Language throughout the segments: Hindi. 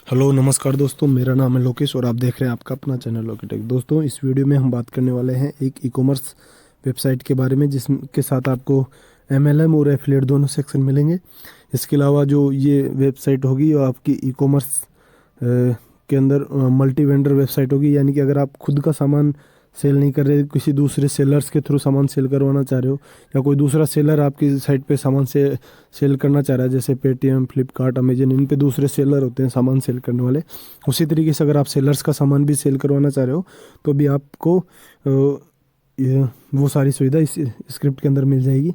हेलो नमस्कार दोस्तों, मेरा नाम है लोकेश और आप देख रहे हैं आपका अपना चैनल लोकेटेक। दोस्तों, इस वीडियो में हम बात करने वाले हैं एक ई कॉमर्स वेबसाइट के बारे में जिसके साथ आपको एमएलएम और एफिलिएट दोनों सेक्शन मिलेंगे। इसके अलावा जो ये वेबसाइट होगी वो आपकी ई कॉमर्स के अंदर मल्टी वेंडर वेबसाइट होगी, यानी कि अगर आप खुद का सामान सेल नहीं कर रहे, किसी दूसरे सेलर्स के थ्रू सामान सेल करवाना चाह रहे हो, या कोई दूसरा सेलर आपकी साइट पे सामान से सेल करना चाह रहा है, जैसे पेटीएम, फ्लिपकार्ट, अमेजन, इन पे दूसरे सेलर होते हैं सामान सेल करने वाले। उसी तरीके से अगर आप सेलर्स का सामान भी सेल करवाना चाह रहे हो तो भी आपको वो सारी सुविधा इस स्क्रिप्ट के अंदर मिल जाएगी।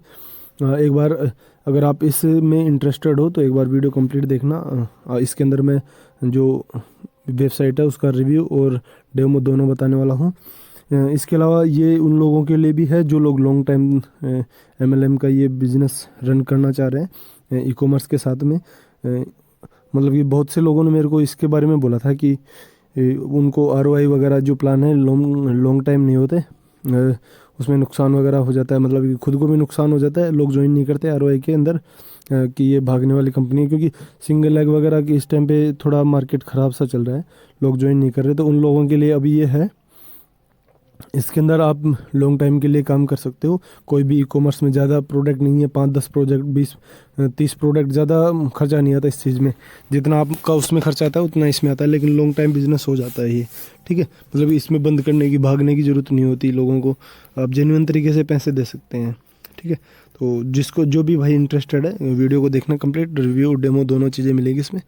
एक बार अगर आप इसमें इंटरेस्टेड हो तो एक बार वीडियो कंप्लीट देखना। इसके अंदर मैं जो वेबसाइट है उसका रिव्यू और डेमो दोनों बताने वाला हूँ। इसके अलावा ये उन लोगों के लिए भी है जो लोग लॉन्ग टाइम एमएलएम का ये बिज़नेस रन करना चाह रहे हैं ई कॉमर्स के साथ में। मतलब कि बहुत से लोगों ने मेरे को इसके बारे में बोला था कि उनको आरओआई वगैरह जो प्लान है लॉन्ग टाइम नहीं होते, उसमें नुकसान वगैरह हो जाता है, मतलब कि खुद को भी नुकसान हो जाता है, लोग ज्वाइन नहीं करते आरओआई के अंदर कि ये भागने वाली कंपनी है, क्योंकि सिंगल लेग वगैरह की इस टाइम पे थोड़ा मार्केट ख़राब सा चल रहा है, लोग ज्वाइन नहीं कर रहे। तो उन लोगों के लिए अभी ये है, इसके अंदर आप लॉन्ग टाइम के लिए काम कर सकते हो। कोई भी ई कॉमर्स में ज़्यादा प्रोडक्ट नहीं है, 5-10 प्रोजेक्ट, 20-30 प्रोडक्ट, ज़्यादा खर्चा नहीं आता इस चीज़ में। जितना आपका उसमें खर्चा आता है उतना इसमें आता है, लेकिन लॉन्ग टाइम बिजनेस हो जाता है ये, ठीक है। मतलब इसमें बंद करने की, भागने की ज़रूरत नहीं होती लोगों को, आप जेन्युइन तरीके से पैसे दे सकते हैं, ठीक है। तो जिसको जो भी भाई इंटरेस्टेड है वीडियो को देखना कंप्लीट, रिव्यू डेमो दोनों चीज़ें मिलेगी इसमें।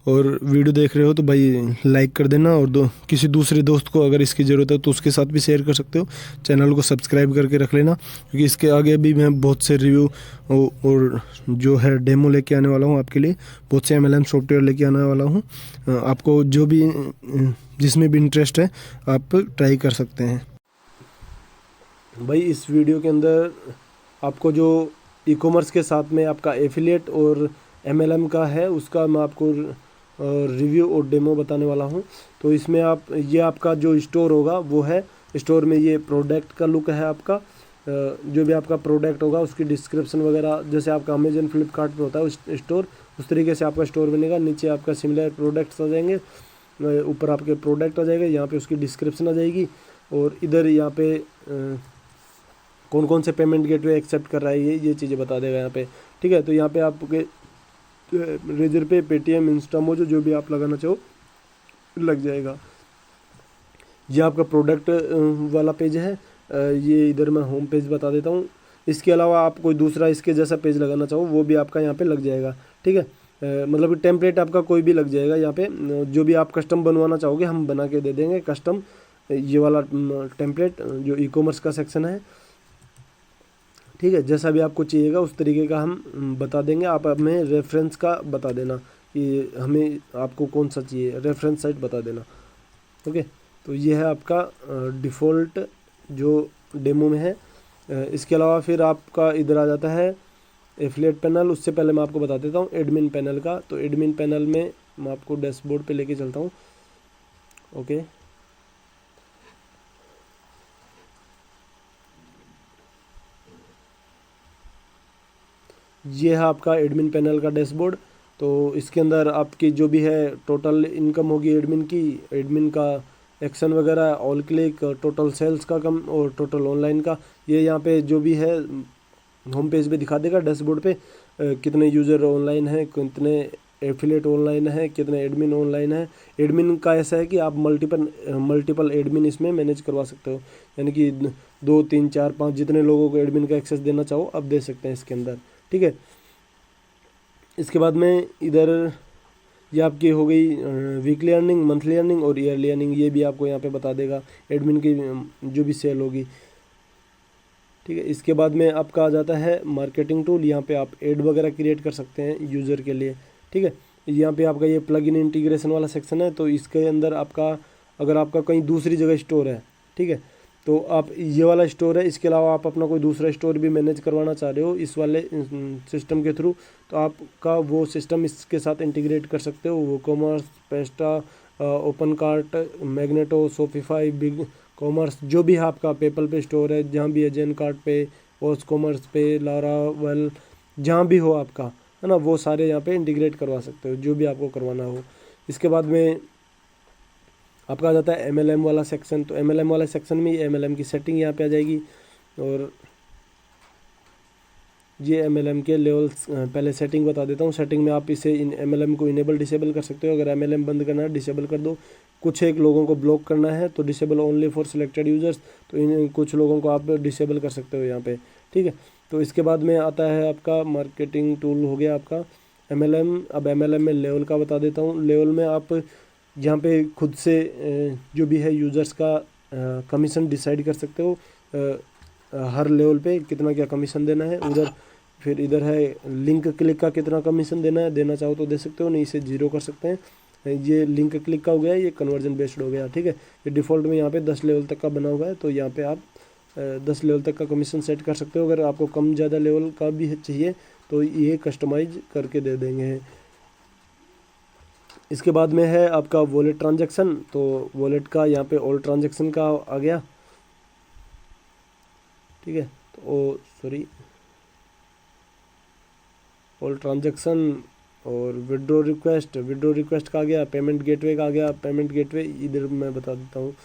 और वीडियो देख रहे हो तो भाई लाइक कर देना, और किसी दूसरे दोस्त को अगर इसकी ज़रूरत है तो उसके साथ भी शेयर कर सकते हो। चैनल को सब्सक्राइब करके रख लेना, क्योंकि इसके आगे भी मैं बहुत से रिव्यू और जो है डेमो लेके आने वाला हूँ आपके लिए। बहुत से एमएलएम सॉफ्टवेयर लेके आने वाला हूँ। आपको जो भी जिसमें भी इंटरेस्ट है आप ट्राई कर सकते हैं। भाई इस वीडियो के अंदर आपको जो ई कॉमर्स के साथ में आपका एफिलिएट और एमएलएम का है उसका मैं आपको रिव्यू और डेमो बताने वाला हूँ। तो इसमें ये आपका जो स्टोर होगा वो है, स्टोर में ये प्रोडक्ट का लुक है आपका। जो भी आपका प्रोडक्ट होगा उसकी डिस्क्रिप्शन वगैरह, जैसे आपका अमेजन, फ्लिपकार्ट पे होता है उस स्टोर, उस तरीके से आपका स्टोर बनेगा। नीचे आपका सिमिलर प्रोडक्ट्स आ जाएंगे, ऊपर आपके प्रोडक्ट आ जाएगा, यहाँ पे उसकी डिस्क्रिप्शन आ जाएगी, और इधर यहाँ पे कौन कौन से पेमेंट गेटवे एक्सेप्ट कर रहा है ये चीज़ें बता देगा यहाँ पे, ठीक है। तो यहाँ पे आपके रेजर पे, पेटीएम, इंस्टामोजो जो भी आप लगाना चाहो लग जाएगा। ये आपका प्रोडक्ट वाला पेज है। ये इधर मैं होम पेज बता देता हूँ। इसके अलावा आप कोई दूसरा इसके जैसा पेज लगाना चाहो वो भी आपका यहाँ पे लग जाएगा, ठीक है। मतलब टेम्पलेट आपका कोई भी लग जाएगा यहाँ पे। जो भी आप कस्टम बनवाना चाहोगे हम बना के दे देंगे कस्टम, ये वाला टेम्पलेट जो ई कॉमर्स का सेक्शन है, ठीक है। जैसा भी आपको चाहिएगा उस तरीके का हम बता देंगे। आप हमें रेफरेंस का बता देना कि हमें आपको कौन सा चाहिए, रेफरेंस साइट बता देना, ओके। तो ये है आपका डिफ़ॉल्ट जो डेमो में है। इसके अलावा फिर आपका इधर आ जाता है एफिलिएट पैनल। उससे पहले मैं आपको बता देता हूँ एडमिन पैनल का। तो एडमिन पैनल में मैं आपको डैशबोर्ड पे लेके चलता हूँ, ओके। ये है आपका एडमिन पैनल का डैशबोर्ड। तो इसके अंदर आपकी जो भी है टोटल इनकम होगी एडमिन की, एडमिन का एक्शन वगैरह, ऑल क्लिक, टोटल सेल्स का कम और टोटल ऑनलाइन का, ये यहाँ पे जो भी है होम पेज पे दिखा देगा डैशबोर्ड पे। कितने यूज़र ऑनलाइन हैं, कितने एफिलिएट ऑनलाइन है, कितने एडमिन ऑनलाइन है। एडमिन का ऐसा है कि आप मल्टीपल एडमिन इसमें मैनेज करवा सकते हो, यानी कि 2, 3, 4, 5 जितने लोगों को एडमिन का एक्सेस देना चाहो आप दे सकते हैं इसके अंदर, ठीक है। इसके बाद में इधर ये आपकी हो गई वीकली अर्निंग, मंथली अर्निंग और ईयरली अर्निंग। ये भी आपको यहाँ पे बता देगा एडमिन की जो भी सेल होगी, ठीक है। इसके बाद में आपका आ जाता है मार्केटिंग टूल। यहाँ पे आप एड वगैरह क्रिएट कर सकते हैं यूज़र के लिए, ठीक है। यहाँ पे आपका ये प्लग इन इंटीग्रेशन वाला सेक्शन है। तो इसके अंदर आपका अगर आपका कहीं दूसरी जगह स्टोर है, ठीक है, तो आप ये वाला स्टोर है, इसके अलावा आप अपना कोई दूसरा स्टोर भी मैनेज करवाना चाह रहे हो इस वाले सिस्टम के थ्रू, तो आपका वो सिस्टम इसके साथ इंटीग्रेट कर सकते हो। वो WooCommerce, OpenCart, Magento, Shopify, BigCommerce, जो भी है आपका पेपल पे स्टोर है, जहाँ भी है, जेन कार्ट पे, ओस कॉमर्स पे, लारावेल, जहाँ भी हो आपका, है ना, वो सारे यहाँ पे इंटीग्रेट करवा सकते हो जो भी आपको करवाना हो। इसके बाद में आपका आ जाता है MLM वाला सेक्शन। तो MLM वाला सेक्शन में MLM की सेटिंग यहाँ पे आ जाएगी, और ये MLM के लेवल्स पहले सेटिंग बता देता हूँ। सेटिंग में आप इसे MLM को इनेबल डिसेबल कर सकते हो। अगर MLM बंद करना है डिसेबल कर दो। कुछ एक लोगों को ब्लॉक करना है तो disable only for selected users, तो इन कुछ लोगों को आप डिसेबल कर सकते हो यहाँ पे, ठीक है। तो इसके बाद में आता है आपका मार्केटिंग टूल हो गया आपका MLM। अब MLM में लेवल का बता देता हूँ। लेवल में आप यहाँ पे खुद से जो भी है यूज़र्स का कमीशन डिसाइड कर सकते हो, हर लेवल पे कितना क्या कमीशन देना है। उधर फिर इधर है लिंक क्लिक का कितना कमीशन देना है, देना चाहो तो दे सकते हो, नहीं इसे जीरो कर सकते हैं। ये लिंक क्लिक का हो गया, ये कन्वर्जन बेस्ड हो गया, ठीक है। ये डिफ़ॉल्ट में यहाँ पे 10 लेवल तक का बना हुआ है, तो यहाँ पे आप 10 लेवल तक का कमीशन सेट कर सकते हो। अगर आपको कम ज़्यादा लेवल का भी चाहिए तो ये कस्टमाइज करके दे देंगे। इसके बाद में है आपका वॉलेट ट्रांजैक्शन। तो वॉलेट का यहाँ पे ऑल ट्रांजैक्शन का आ गया, ठीक है। तो सॉरी, ऑल ट्रांजैक्शन और विड्रॉ रिक्वेस्ट का आ गया, पेमेंट गेटवे का आ गया। पेमेंट गेटवे इधर मैं बता देता हूँ।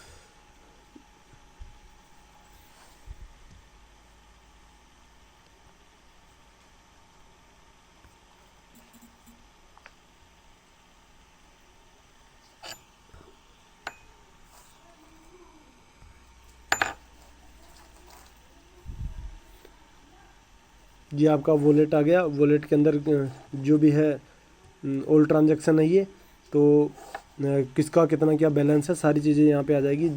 ये आपका वॉलेट आ गया। वॉलेट के अंदर जो भी है ऑल ट्रांजैक्शन है ये, तो किसका कितना क्या बैलेंस है सारी चीज़ें यहाँ पे आ जाएगी।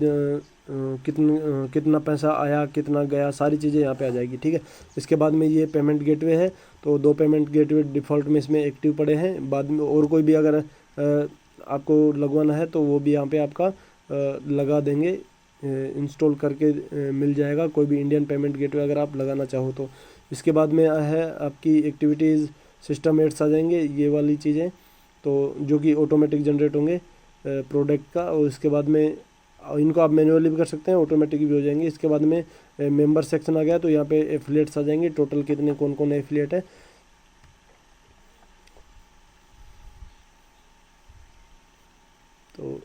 कितना पैसा आया कितना गया सारी चीज़ें यहाँ पे आ जाएगी, ठीक है। इसके बाद में ये पेमेंट गेटवे है। तो 2 पेमेंट गेटवे डिफ़ॉल्ट में इसमें एक्टिव पड़े हैं। बाद में और कोई भी अगर आपको लगवाना है तो वो भी यहाँ पे आपका लगा देंगे, इंस्टॉल करके मिल जाएगा कोई भी इंडियन पेमेंट गेटवे अगर आप लगाना चाहो तो। इसके बाद में है आपकी एक्टिविटीज़ सिस्टम एड्स आ जाएंगे, ये वाली चीज़ें, तो जो कि ऑटोमेटिक जनरेट होंगे प्रोडक्ट का। और इसके बाद में इनको आप मैन्युअली भी कर सकते हैं, ऑटोमेटिक भी हो जाएंगे। इसके बाद में मेंबर सेक्शन आ गया, तो यहाँ पे एफिलिएट्स आ जाएंगे, टोटल कितने कौन कौन एफिलिएट है। तो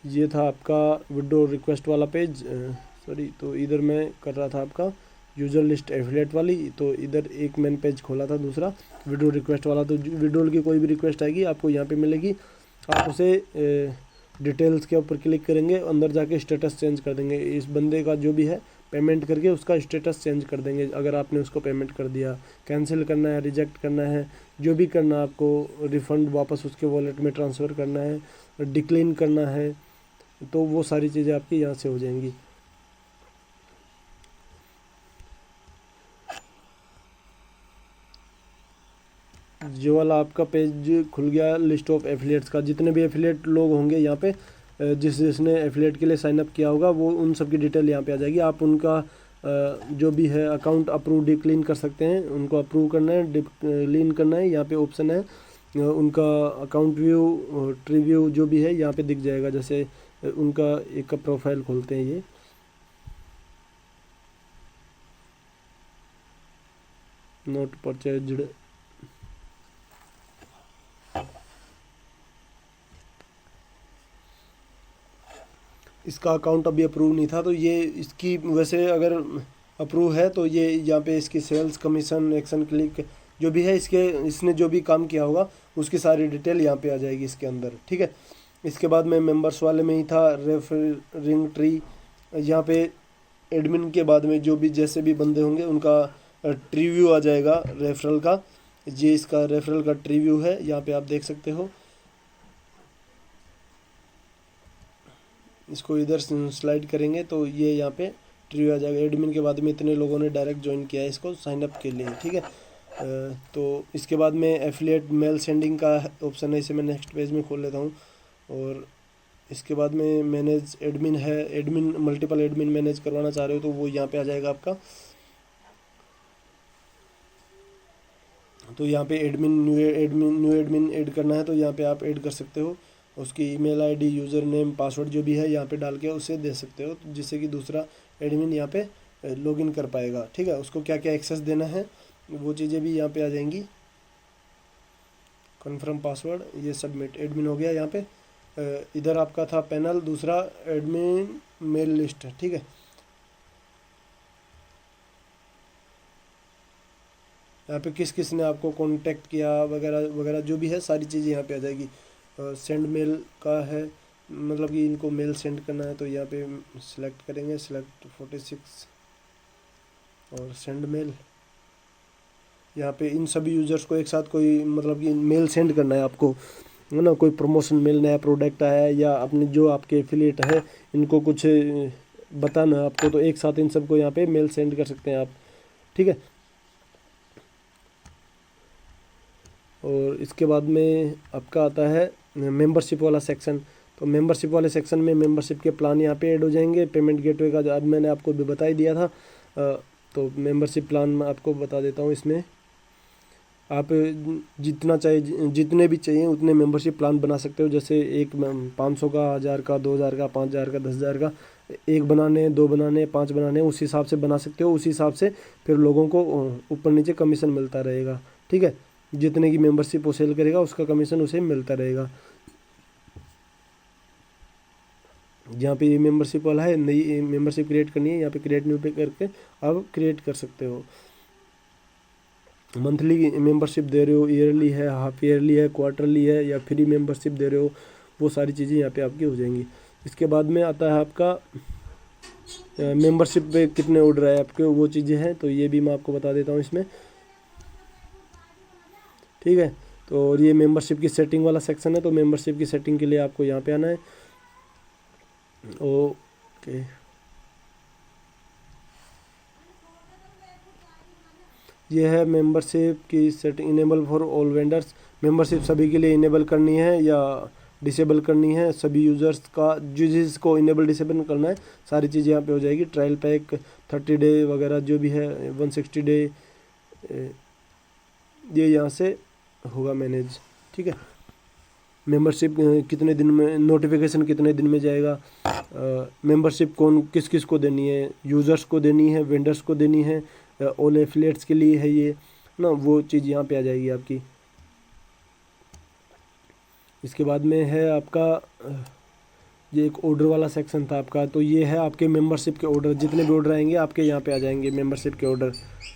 ये था आपका विड्रॉ रिक्वेस्ट वाला पेज, सॉरी। तो इधर मैं कर रहा था आपका यूज़र लिस्ट एफिलिएट वाली, तो इधर एक मैंने पेज खोला था दूसरा विड्रॉ रिक्वेस्ट वाला। तो विड्रॉल की कोई भी रिक्वेस्ट आएगी आपको यहाँ पे मिलेगी, आप उसे डिटेल्स के ऊपर क्लिक करेंगे, अंदर जाके स्टेटस चेंज कर देंगे। इस बंदे का जो भी है पेमेंट करके उसका स्टेटस चेंज कर देंगे। अगर आपने उसको पेमेंट कर दिया, कैंसिल करना है, रिजेक्ट करना है, जो भी करना है आपको, रिफ़ंड वापस उसके वॉलेट में ट्रांसफ़र करना है, डिक्लेन करना है, तो वो सारी चीज़ें आपकी यहाँ से हो जाएंगी। जो वाला आपका पेज खुल गया लिस्ट ऑफ एफिलिएट्स का, जितने भी एफिलिएट लोग होंगे यहाँ पे, जिसने एफिलिएट के लिए साइन अप किया होगा, वो उन सब की डिटेल यहाँ पे आ जाएगी। आप उनका जो भी है अकाउंट अप्रूव डिक्लीन कर सकते हैं, उनको अप्रूव करना है डिक्लीन करना है, यहाँ पे ऑप्शन है। उनका अकाउंट व्यू ट्री व्यू जो भी है यहाँ पे दिख जाएगा। जैसे उनका एक का प्रोफाइल खोलते हैं, ये नोट परचेज्ड, इसका अकाउंट अभी अप्रूव नहीं था, तो ये इसकी वैसे अगर अप्रूव है तो ये यहाँ पे इसकी सेल्स कमीशन एक्शन क्लिक जो भी है, इसके इसने जो भी काम किया होगा उसकी सारी डिटेल यहाँ पे आ जाएगी इसके अंदर, ठीक है। इसके बाद में मेंबर्स वाले में ही था रेफरिंग ट्री। यहाँ पे एडमिन के बाद में जो भी जैसे भी बंदे होंगे उनका ट्री व्यू आ जाएगा रेफरल का। ये इसका रेफरल का ट्री व्यू है, यहाँ पे आप देख सकते हो। इसको इधर स्लाइड करेंगे तो ये यहाँ पे ट्री आ जाएगा। एडमिन के बाद में इतने लोगों ने डायरेक्ट ज्वाइन किया है इसको साइन अप के लिए, ठीक है। तो इसके बाद में एफिलिएट मेल सेंडिंग का ऑप्शन है, इसे मैं नेक्स्ट पेज में खोल लेता हूँ। और इसके बाद में मैनेज एडमिन है, एडमिन मल्टीपल एडमिन मैनेज करवाना चाह रहे हो तो वो यहाँ पे आ जाएगा आपका। तो यहाँ पे न्यू एडमिन ऐड करना है तो यहाँ पे आप ऐड कर सकते हो। उसकी email ID user name password जो भी है यहाँ पे डाल के उसे दे सकते हो, जिससे कि दूसरा एडमिन यहाँ पे लॉगिन कर पाएगा। ठीक है, उसको क्या क्या एक्सेस देना है वो चीज़ें भी यहाँ पे आ जाएंगी। कन्फर्म पासवर्ड, ये सबमिट, एडमिन हो गया यहाँ पे। इधर आपका था पैनल, दूसरा एडमिन मेल लिस्ट। ठीक है, यहाँ पे किस किस ने आपको कांटेक्ट किया वगैरह वगैरह जो भी है सारी चीज़ें यहाँ पे आ जाएगी। सेंड मेल का है, मतलब कि इनको मेल सेंड करना है तो यहाँ पे सिलेक्ट करेंगे, सिलेक्ट 46 और सेंड मेल। यहाँ पे इन सभी यूजर्स को एक साथ कोई मतलब कि मेल सेंड करना है आपको, है ना। कोई प्रमोशन मेल, नया प्रोडक्ट आया है या अपने जो आपके एफिलिएट है इनको कुछ बताना है आपको, तो एक साथ इन सबको यहाँ पे मेल सेंड कर सकते हैं आप। ठीक है, और इसके बाद में आपका आता है मेंबरशिप वाला सेक्शन। तो मेंबरशिप वाले सेक्शन में मेंबरशिप के प्लान यहाँ पे ऐड हो जाएंगे। पेमेंट गेटवे का जो आज मैंने आपको भी बता ही दिया था, तो मेंबरशिप प्लान मैं आपको बता देता हूँ। इसमें आप जितना चाहिए, जितने भी चाहिए उतने मेंबरशिप प्लान बना सकते हो। जैसे एक 500 का, 1000 का, 2000 का, 5000 का, 10,000 का, एक बनाने, 2 बनाने, 5 बनाने, उस हिसाब से बना सकते हो। उस हिसाब से फिर लोगों को ऊपर नीचे कमीशन मिलता रहेगा। ठीक है, जितने की मेंबरशिप वो सेल करेगा उसका कमीशन उसे मिलता रहेगा। जहाँ पे ये मेंबरशिप वाला है, नई मेंबरशिप क्रिएट करनी है, यहाँ पे क्रिएट न्यू पे करके आप क्रिएट कर सकते हो। मंथली मेंबरशिप दे रहे हो, ईयरली है, हाफ ईयरली है, क्वार्टरली है या फ्री मेंबरशिप दे रहे हो, वो सारी चीज़ें यहाँ पे आपकी हो जाएंगी। इसके बाद में आता है आपका मेंबरशिप पे कितने ऑर्डर आए आपके, वो चीज़ें हैं, तो ये भी मैं आपको बता देता हूँ इसमें। ठीक है, तो और ये मेंबरशिप की सेटिंग वाला सेक्शन है, तो मेंबरशिप की सेटिंग के लिए आपको यहाँ पे आना है। ओके, ये है मेंबरशिप की setting, enable for all vendors. Membership सभी के लिए इनेबल करनी है या डिसेबल करनी है, सभी यूज़र्स का जिसको इनेबल डिसेबल करना है सारी चीज़ें यहाँ पे हो जाएगी। ट्रायल पैक 30 डे वगैरह जो भी है 160 डे, ये यहाँ से होगा मैनेज। ठीक है, मेंबरशिप कितने दिन में, नोटिफिकेशन कितने दिन में जाएगा, मेंबरशिप कौन किस किस को देनी है, यूज़र्स को देनी है, वेंडर्स को देनी है, ऑल एफिलिएट्स के लिए है ये ना, वो चीज़ यहाँ पे आ जाएगी आपकी। इसके बाद में है आपका ये एक ऑर्डर वाला सेक्शन था आपका, तो ये है आपके मेंबरशिप के ऑर्डर, जितने भी ऑर्डर आएंगे आपके यहाँ पे आ जाएंगे मेंबरशिप के ऑर्डर।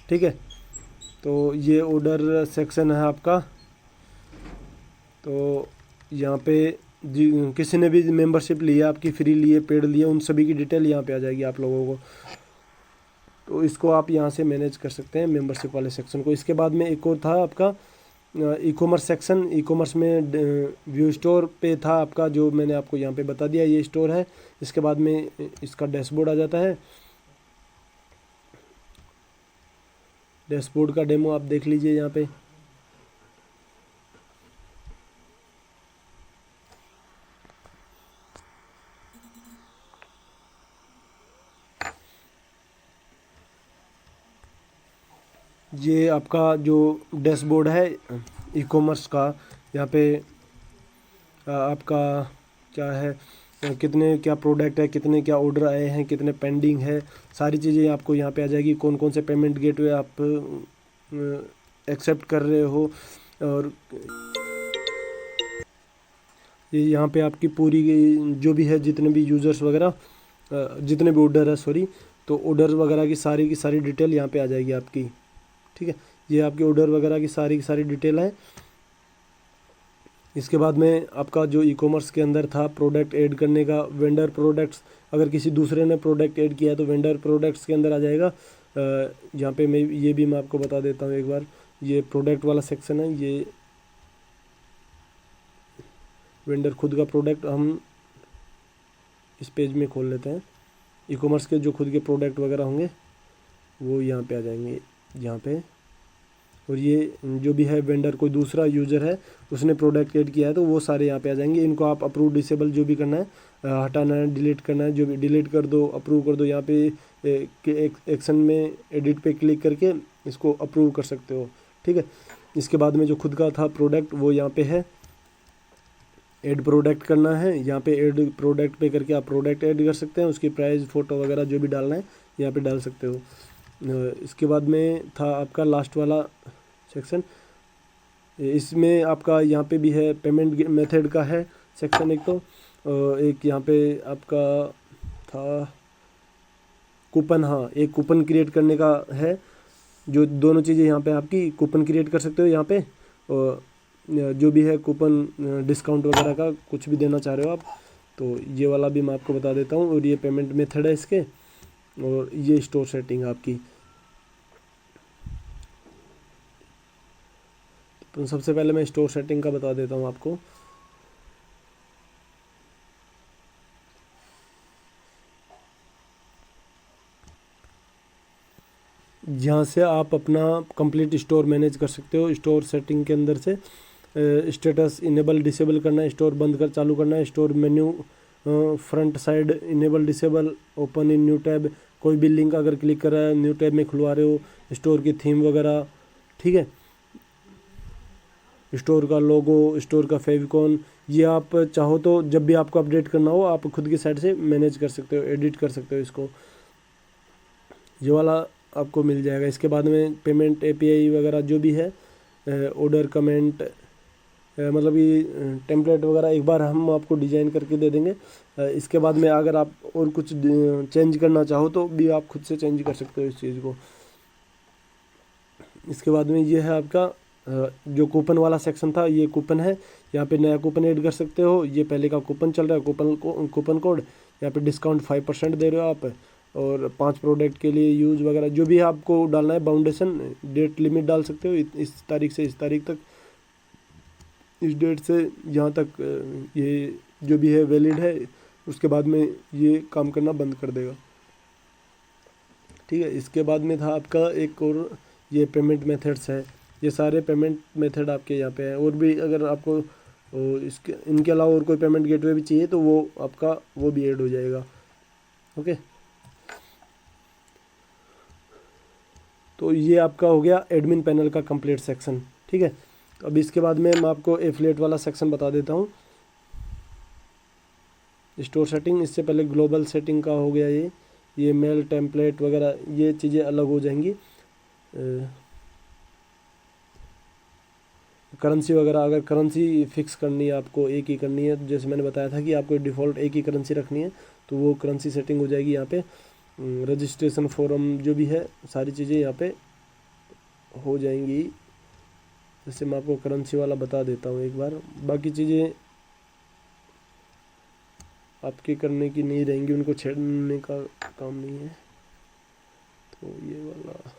ठीक है, तो ये ऑर्डर सेक्शन है आपका। तो यहाँ पे किसी ने भी मेंबरशिप लिया, आपकी फ्री लिए, पेड लिए, उन सभी की डिटेल यहाँ पे आ जाएगी आप लोगों को। तो इसको आप यहाँ से मैनेज कर सकते हैं मेंबरशिप वाले सेक्शन को। इसके बाद में एक और था आपका e commerce section. E commerce में व्यू स्टोर पे था आपका, जो मैंने आपको यहाँ पे बता दिया, ये स्टोर है। इसके बाद में इसका डैशबोर्ड आ जाता है। डैशबोर्ड का डेमो आप देख लीजिए यहाँ पे। ये आपका जो डैशबोर्ड है ई कॉमर्स का, यहाँ पे आपका क्या है, कितने क्या प्रोडक्ट है, कितने क्या ऑर्डर आए हैं, कितने पेंडिंग है, सारी चीज़ें आपको यहाँ पे आ जाएगी। कौन कौन से पेमेंट गेटवे आप एक्सेप्ट कर रहे हो, और ये यहाँ पे आपकी पूरी जो भी है, जितने भी यूज़र्स वगैरह, जितने भी ऑर्डर है, सॉरी, तो ऑर्डर वगैरह की सारी डिटेल यहाँ पे आ जाएगी आपकी। ठीक है, ये आपके ऑर्डर वगैरह की सारी डिटेल है। इसके बाद में आपका जो ई कॉमर्स के अंदर था प्रोडक्ट ऐड करने का, वेंडर प्रोडक्ट्स, अगर किसी दूसरे ने प्रोडक्ट ऐड किया है तो वेंडर प्रोडक्ट्स के अंदर आ जाएगा। यहाँ पे ये भी मैं आपको बता देता हूँ एक बार। ये प्रोडक्ट वाला सेक्शन है, ये वेंडर खुद का प्रोडक्ट हम इस पेज में खोल लेते हैं। ई कॉमर्स के जो खुद के प्रोडक्ट वगैरह होंगे वो यहाँ पे आ जाएंगे, यहाँ पे। और ये जो भी है वेंडर, कोई दूसरा यूज़र है उसने प्रोडक्ट ऐड किया है तो वो सारे यहाँ पे आ जाएंगे। इनको आप अप्रूव डिसेबल जो भी करना है, हटाना है, डिलीट करना है, जो भी डिलीट कर दो, अप्रूव कर दो। यहाँ पे एक्शन में एडिट पे क्लिक करके इसको अप्रूव कर सकते हो। ठीक है, इसके बाद में जो खुद का था प्रोडक्ट वो यहाँ पे है। ऐड प्रोडक्ट करना है, यहाँ पे ऐड प्रोडक्ट पे करके आप प्रोडक्ट ऐड कर सकते हैं, उसकी प्राइस फ़ोटो वगैरह जो भी डालना है यहाँ पे डाल सकते हो। इसके बाद में था आपका लास्ट वाला सेक्शन, इसमें आपका यहाँ पे भी है पेमेंट मेथड का है सेक्शन एक, तो एक यहाँ पे आपका था कूपन, हाँ एक कूपन क्रिएट करने का है, जो दोनों चीज़ें यहाँ पे आपकी कूपन क्रिएट कर सकते हो यहाँ पे, और जो भी है कूपन डिस्काउंट वगैरह का कुछ भी देना चाह रहे हो आप, तो ये वाला भी मैं आपको बता देता हूँ। और ये पेमेंट मेथड है इसके, और ये स्टोर सेटिंग आपकी। तो सबसे पहले मैं स्टोर सेटिंग का बता देता हूँ आपको। यहाँ से आप अपना कंप्लीट स्टोर मैनेज कर सकते हो। स्टोर सेटिंग के अंदर से स्टेटस इनेबल डिसेबल करना है, स्टोर बंद कर चालू करना है, store menu front side enable disable, open in new tab, कोई भी लिंक अगर क्लिक कर रहा है न्यू टैब में खुलवा रहे हो, स्टोर की थीम वगैरह, ठीक है, स्टोर का लोगो, स्टोर का फेविकॉन, ये आप चाहो तो जब भी आपको अपडेट करना हो आप खुद की साइड से मैनेज कर सकते हो, एडिट कर सकते हो इसको, ये वाला आपको मिल जाएगा। इसके बाद में पेमेंट एपीआई वगैरह जो भी है, ऑर्डर कमेंट, मतलब ये टेम्पलेट वगैरह एक बार हम आपको डिज़ाइन करके दे देंगे। इसके बाद में अगर आप और कुछ चेंज करना चाहो तो भी आप खुद से चेंज कर सकते हो इस चीज़ को। इसके बाद में ये है आपका जो कूपन वाला सेक्शन था, ये कूपन है, यहाँ पे नया कूपन ऐड कर सकते हो। ये पहले का कूपन चल रहा है, कूपन कोड, यहाँ पे डिस्काउंट 5% दे रहे हो आप, और 5 प्रोडक्ट के लिए यूज़ वगैरह जो भी आपको डालना है, बाउंडेशन डेट लिमिट डाल सकते हो, इस तारीख से इस तारीख तक, इस डेट से यहाँ तक ये जो भी है वैलिड है, उसके बाद में ये काम करना बंद कर देगा, ठीक है। इसके बाद में था आपका एक और ये पेमेंट मेथड्स है, ये सारे पेमेंट मेथड आपके यहाँ पे हैं। और भी अगर आपको इसके इनके अलावा और कोई पेमेंट गेटवे भी चाहिए तो वो आपका वो भी ऐड हो जाएगा, ओके। तो ये आपका हो गया एडमिन पैनल का कंप्लीट सेक्शन, ठीक है। अब इसके बाद में मैं आपको एफिलिएट वाला सेक्शन बता देता हूँ। स्टोर सेटिंग, इससे पहले ग्लोबल सेटिंग का हो गया ये मेल टेम्पलेट वगैरह ये चीज़ें अलग हो जाएंगी। करेंसी वगैरह, अगर करेंसी फिक्स करनी है आपको, एक ही करनी है, जैसे मैंने बताया था कि आपको डिफ़ॉल्ट एक ही करेंसी रखनी है, तो वो करेंसी सेटिंग हो जाएगी यहाँ पे। रजिस्ट्रेशन फॉर्म जो भी है सारी चीज़ें यहाँ पे हो जाएंगी। जैसे मैं आपको करेंसी वाला बता देता हूँ एक बार, बाकी चीज़ें आपके करने की नहीं रहेंगी, उनको छेड़ने का काम नहीं है। तो ये वाला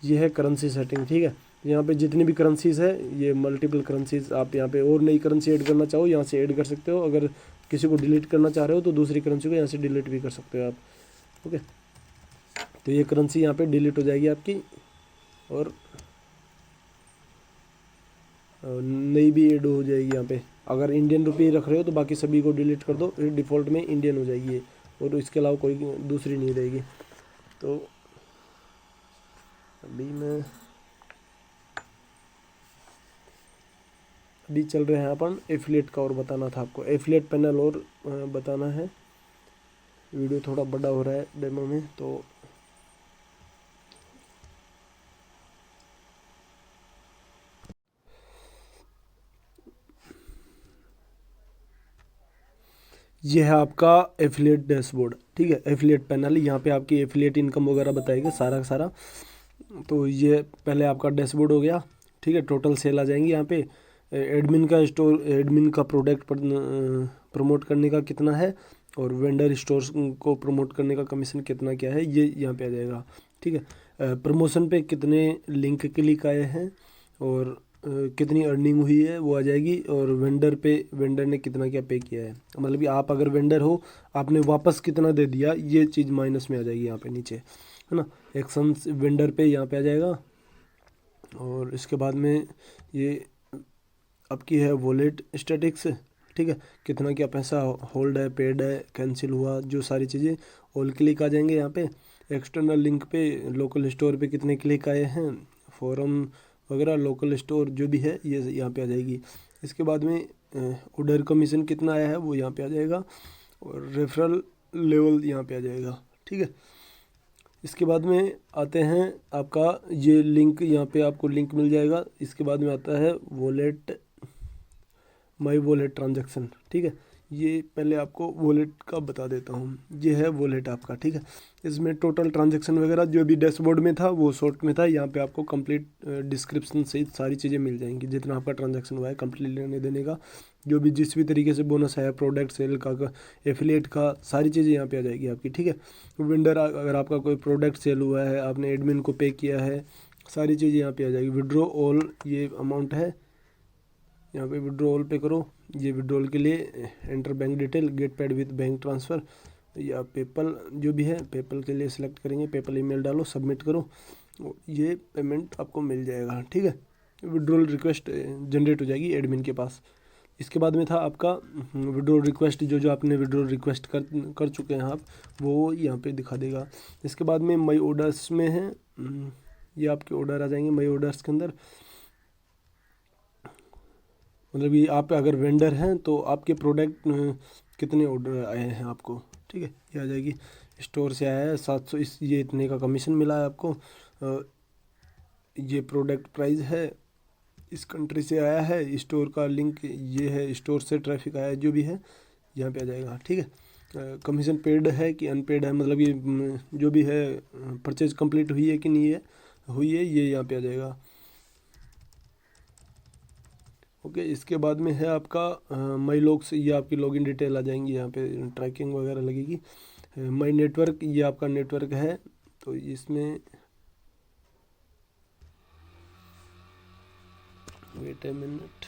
ये है करेंसी सेटिंग, ठीक है। यहाँ पे जितनी भी करेंसीज है, ये मल्टीपल करेंसीज, आप यहाँ पे और नई करेंसी ऐड करना चाहो यहाँ से ऐड कर सकते हो। अगर किसी को डिलीट करना चाह रहे हो तो दूसरी करेंसी को यहाँ से डिलीट भी कर सकते हो आप, ओके। तो ये करेंसी यहाँ पे डिलीट हो जाएगी आपकी, और नई भी ऐड हो जाएगी यहाँ पे। अगर इंडियन रुपये रख रहे हो तो बाकी सभी को डिलीट कर दो, फिर डिफ़ॉल्ट में इंडियन हो जाएगी ये, और इसके अलावा कोई दूसरी नहीं रहेगी। तो अभी चल रहे हैं अपन एफिलिएट का, और बताना था आपको एफिलिएट पैनल, और बताना है। वीडियो थोड़ा बड़ा हो रहा है डेमो में, तो ये है आपका एफिलिएट डैशबोर्ड, ठीक है। एफिलिएट पैनल, यहाँ पे आपकी एफिलिएट इनकम वगैरह बताएगा सारा का सारा। तो ये पहले आपका डैशबोर्ड हो गया, ठीक है। टोटल सेल आ जाएंगी यहाँ पे, एडमिन का स्टोर, एडमिन का प्रोडक्ट प्रमोट करने का कितना है, और वेंडर स्टोर्स को प्रमोट करने का कमीशन कितना क्या है, ये यहाँ पे आ जाएगा, ठीक है। प्रमोशन पे कितने लिंक क्लिक आए हैं, और कितनी अर्निंग हुई है वो आ जाएगी, और वेंडर पे वेंडर ने कितना क्या पे किया है, मतलब कि आप अगर वेंडर हो आपने वापस कितना दे दिया, ये चीज़ माइनस में आ जाएगी यहाँ पे नीचे, है ना। एक्शन वेंडर पे यहाँ पे आ जाएगा। और इसके बाद में ये आपकी है वॉलेट स्टैटिक्स, ठीक है, कितना क्या पैसा होल्ड है, पेड है, कैंसिल हुआ, जो सारी चीज़ें ऑल क्लिक आ जाएंगे यहाँ पे। एक्सटर्नल लिंक पे, लोकल स्टोर पे कितने क्लिक आए हैं, फॉरम वगैरह, लोकल स्टोर जो भी है ये यहाँ पे आ जाएगी। इसके बाद में ऑर्डर कमीशन कितना आया है वो यहाँ पे आ जाएगा, और रेफरल लेवल यहाँ पे आ जाएगा। ठीक है, इसके बाद में आते हैं आपका ये लिंक, यहाँ पे आपको लिंक मिल जाएगा। इसके बाद में आता है वॉलेट, माई वॉलेट ट्रांजैक्शन। ठीक है, ये पहले आपको वॉलेट का बता देता हूँ। ये है वॉलेट आपका। ठीक है, इसमें टोटल ट्रांजैक्शन वगैरह जो भी डैशबोर्ड में था वो शॉर्ट में था। यहाँ पे आपको कंप्लीट डिस्क्रिप्शन सहित सारी चीज़ें मिल जाएंगी, जितना आपका ट्रांजैक्शन हुआ है कंप्लीट लेने देने का, जो भी जिस भी तरीके से बोनस आया, प्रोडक्ट सेल का, एफिलिएट का, सारी चीज़ें यहाँ पे आ जाएगी आपकी। ठीक है, वेंडर अगर आपका कोई प्रोडक्ट सेल हुआ है, आपने एडमिन को पे किया है, सारी चीज़ें यहाँ पे आ जाएगी। विड्रॉ ऑल ये अमाउंट है, यहाँ पे विड्रॉल पे करो। ये विड्रॉल के लिए enter bank detail, get paid with bank transfer या पेपल, जो भी है पेपल के लिए सिलेक्ट करेंगे, पेपल ईमेल डालो, सबमिट करो, ये पेमेंट आपको मिल जाएगा। ठीक है, विड्रॉल रिक्वेस्ट जनरेट हो जाएगी एडमिन के पास। इसके बाद में था आपका विड्रॉल रिक्वेस्ट, जो आपने विड्रॉल रिक्वेस्ट कर चुके हैं आप, वो यहाँ पे दिखा देगा। इसके बाद में माई ऑर्डर्स में है, ये आपके ऑर्डर आ जाएंगे माई ऑर्डर्स के अंदर। मतलब ये आप अगर वेंडर हैं तो आपके प्रोडक्ट कितने ऑर्डर आए हैं आपको। ठीक है, ये आ जाएगी। स्टोर से आया है 700, इस ये इतने का कमीशन मिला है आपको। ये प्रोडक्ट प्राइस है, इस कंट्री से आया है, स्टोर का लिंक ये है, स्टोर से ट्रैफिक आया है, जो भी है यहाँ पे आ जाएगा। ठीक है, कमीशन पेड है कि अनपेड है, मतलब ये जो भी है परचेज कंप्लीट हुई है कि नहीं है, हुई है, ये यहाँ पे आ जाएगा। ओके, इसके बाद में है आपका माई लॉग्स, ये आपकी लॉगिन डिटेल आ जाएंगी, यहाँ पे ट्रैकिंग वगैरह लगेगी। माई नेटवर्क, ये आपका नेटवर्क है, तो इसमें वेट ए मिनट,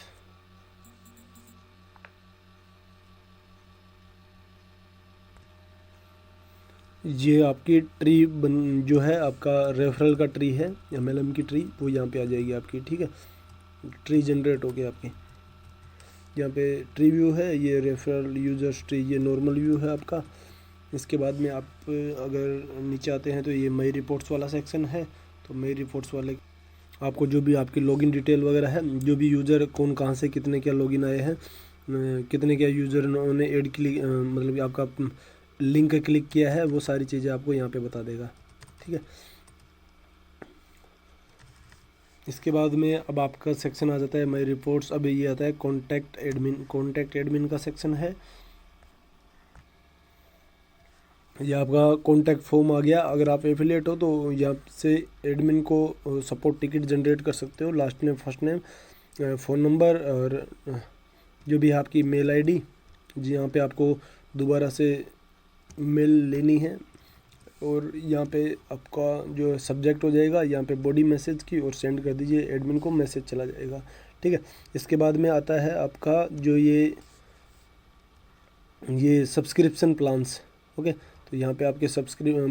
ये आपकी ट्री जो है आपका रेफरल का ट्री है, MLM की ट्री, वो यहाँ पे आ जाएगी आपकी। ठीक है, ट्री जनरेट हो गया आपकी। यहाँ पे ट्री व्यू है, ये रेफरल यूजर्स ट्री, ये नॉर्मल व्यू है आपका। इसके बाद में आप अगर नीचे आते हैं तो ये माई रिपोर्ट्स वाला सेक्शन है। तो माई रिपोर्ट्स वाले आपको जो भी आपकी लॉगिन डिटेल वगैरह है, जो भी यूज़र कौन कहाँ से कितने क्या लॉगिन आए हैं, कितने क्या यूज़र ने ऐड क्लिक मतलब आपका लिंक क्लिक किया है, वो सारी चीज़ें आपको यहाँ पे बता देगा। ठीक है, इसके बाद में अब आपका सेक्शन आ जाता है माई रिपोर्ट्स। अब ये आता है कॉन्टैक्ट एडमिन, कॉन्टैक्ट एडमिन का सेक्शन है। ये आपका कॉन्टैक्ट फॉर्म आ गया। अगर आप एफिलिएट हो तो यहाँ से एडमिन को सपोर्ट टिकट जनरेट कर सकते हो, last name, first name, phone number और जो भी आपकी मेल आईडी, जी यहाँ पे आपको दोबारा से मेल लेनी है। और यहाँ पे आपका जो सब्जेक्ट हो जाएगा यहाँ पे बॉडी मैसेज की, और सेंड कर दीजिए, एडमिन को मैसेज चला जाएगा। ठीक है, इसके बाद में आता है आपका जो ये सब्सक्रिप्शन प्लान्स। ओके, तो यहाँ पे आपके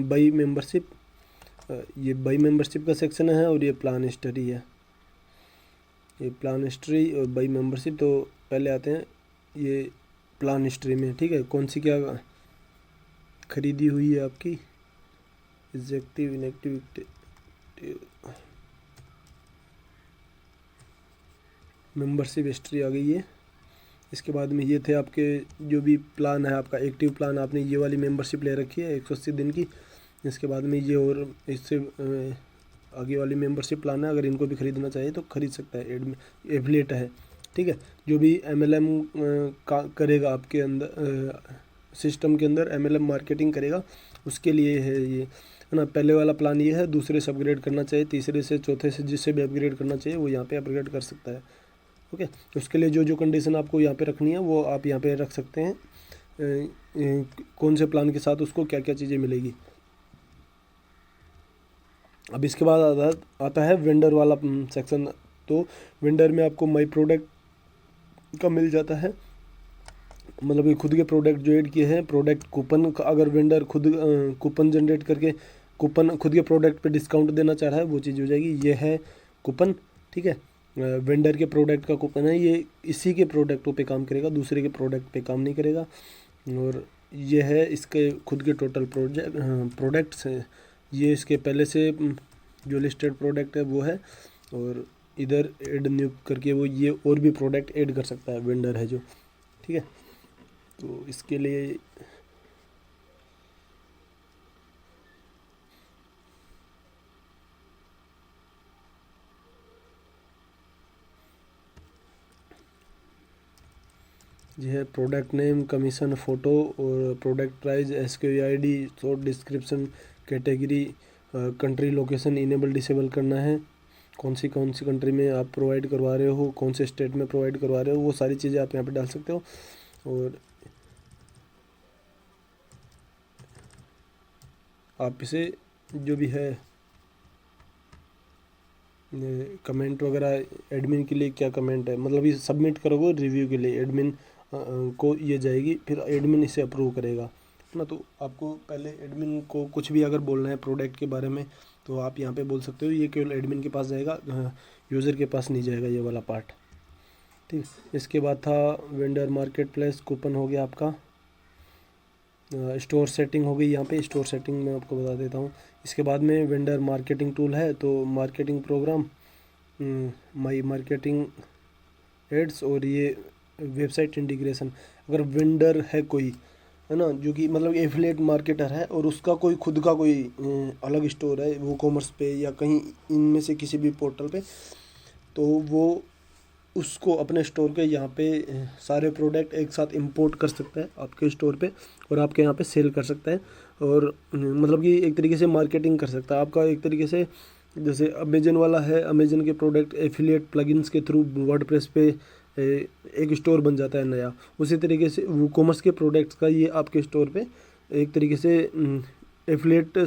बाई मेंबरशिप, ये बाई मेंबरशिप का सेक्शन है, और ये प्लान हिस्ट्री है, ये प्लान हिस्ट्री और बाई मेंबरशिप। तो पहले आते हैं ये प्लान हिस्ट्री में। ठीक है, कौन सी क्या खरीदी हुई है आपकी, एक्टिव इनएक्टिव, मेंबरशिप हिस्ट्री आ गई है। इसके बाद में ये थे आपके जो भी प्लान है आपका, एक्टिव प्लान आपने ये वाली मेंबरशिप ले रखी है 180 दिन की। इसके बाद में ये और इससे आगे वाली मेंबरशिप प्लान है, अगर इनको भी ख़रीदना चाहिए तो ख़रीद सकता है, एफिलिएट है। ठीक है, जो भी MLM का करेगा आपके अंदर सिस्टम के अंदर, MLM मार्केटिंग करेगा, उसके लिए है ये, है ना। पहले वाला प्लान ये है, दूसरे से अपग्रेड करना चाहिए, तीसरे से, चौथे से, जिससे भी अपग्रेड करना चाहिए वो यहाँ पे अपग्रेड कर सकता है। ओके, उसके लिए जो जो कंडीशन आपको यहाँ पे रखनी है वो आप यहाँ पे रख सकते हैं, कौन से प्लान के साथ उसको क्या क्या चीज़ें मिलेगी। अब इसके बाद आता है वेंडर वाला सेक्शन। तो वेंडर में आपको माई प्रोडक्ट का मिल जाता है, मतलब ये खुद के प्रोडक्ट जो ऐड किए हैं, प्रोडक्ट कूपन, अगर वेंडर खुद कूपन जनरेट करके कूपन खुद के प्रोडक्ट पे डिस्काउंट देना चाह रहा है, वो चीज़ हो जाएगी। ये है कूपन। ठीक है, वेंडर के प्रोडक्ट का कूपन है, ये इसी के प्रोडक्टों पे काम करेगा, दूसरे के प्रोडक्ट पे काम नहीं करेगा। और ये है इसके खुद के टोटल प्रोडक्ट्स हैं, ये इसके पहले से जो लिस्टेड प्रोडक्ट है वो है। और इधर ऐड न्यू करके वो ये और भी प्रोडक्ट ऐड कर सकता है वेंडर है जो, ठीक है। तो इसके लिए ये है प्रोडक्ट नेम, कमीशन, फ़ोटो और product price, SKU ID, short description, category, country location enable disable करना है, कौन सी कंट्री में आप प्रोवाइड करवा रहे हो, कौन से स्टेट में प्रोवाइड करवा रहे हो, वो सारी चीज़ें आप यहाँ पे डाल सकते हो। और आप इसे जो भी है कमेंट वगैरह एडमिन के लिए क्या कमेंट है, मतलब ये सबमिट करोगे रिव्यू के लिए एडमिन को ये जाएगी, फिर एडमिन इसे अप्रूव करेगा ना। तो आपको पहले एडमिन को कुछ भी अगर बोलना है प्रोडक्ट के बारे में तो आप यहाँ पे बोल सकते हो, ये केवल एडमिन के पास जाएगा, यूज़र के पास नहीं जाएगा ये वाला पार्ट, ठीक। इसके बाद था वेंडर मार्केट प्लेस, कूपन हो गया आपका, स्टोर सेटिंग हो गई, यहाँ पे स्टोर सेटिंग मैं आपको बता देता हूँ। इसके बाद में वेंडर मार्केटिंग टूल है, तो मार्केटिंग प्रोग्राम, माई मार्केटिंग एड्स, और ये वेबसाइट इंटीग्रेशन। अगर वेंडर है कोई, है ना, जो कि मतलब एफिलिएट मार्केटर है और उसका कोई खुद का कोई अलग स्टोर है वो कॉमर्स पे या कहीं इनमें से किसी भी पोर्टल पे, तो वो उसको अपने स्टोर के यहाँ पे सारे प्रोडक्ट एक साथ इंपोर्ट कर सकता है आपके स्टोर पे और आपके यहाँ पे सेल कर सकता है। और मतलब कि एक तरीके से मार्केटिंग कर सकता है आपका, एक तरीके से जैसे अमेजन वाला है, अमेजन के प्रोडक्ट एफिलिएट प्लगइन्स के थ्रू वर्डप्रेस पे एक स्टोर बन जाता है नया, उसी तरीके से वो कॉमर्स के प्रोडक्ट्स का ये आपके स्टोर पे एक तरीके से एफिलिएट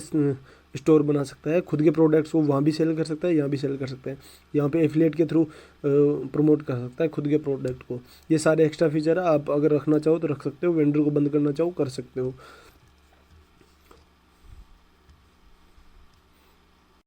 स्टोर बना सकता है। खुद के प्रोडक्ट्स को वहाँ भी सेल कर सकता है, यहाँ भी सेल कर सकता है, यहाँ पे एफिलिएट के थ्रू प्रमोट कर सकता है खुद के प्रोडक्ट को। ये सारे एक्स्ट्रा फीचर है, आप अगर रखना चाहो तो रख सकते हो, वेंडर को बंद करना चाहो कर सकते हो।